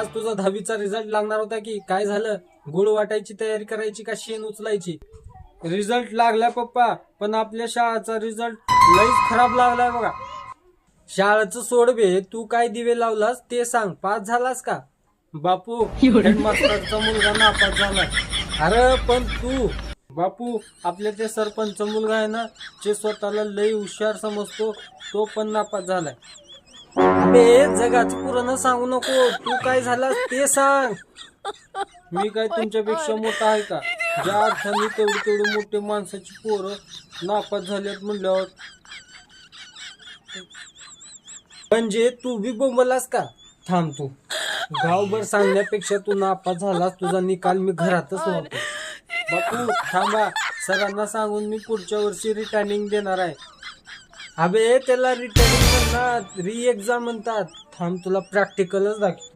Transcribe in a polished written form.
आज तुझा 10वीचा रिझल्ट लागणार होता की काय झालं? गुळ वाटायची तयारी करायची का शेण उचलायची? रिझल्ट लागला पप्पा, पण आपल्या शाळेचा रिझल्ट लईच खराब लागलाय बघा. शाळेचं सोड बे, तू काय दिवे लावलास ते सांग. पास झालास का? बापू, हेडमास्टरचा मुलगा नापास झाला. अरे पण तू बापू, आपल्या ते सरपंच मुलगा आहे ना, जे स्वतःला लई हुशार समजतो, तो पण नापास झालाय. अबे जगाचं पुराण सांगू नको, तू काय झालास ते सांग. मी काय तुमच्यापेक्षा मोठा आहे का? ज्या अर्थाने तेवढी तेवढी मोठी माणसाची पोरं नापास झाल्यात म्हणल्यावर. म्हणजे तू बी बोंबलास का? थांब तू. गावभर सांगण्यापेक्षा तू नापास झालास, तुझा निकाल मी घरातच लावतो. बापू थांबा, सरांना सांगून मी पुढच्या वर्षी रिटर्निंग देणार आहे. अबे त्याला रिटर्निंग म्हणतात, री एक्झाम म्हणतात. थांब तुला प्रॅक्टिकलच दाखव.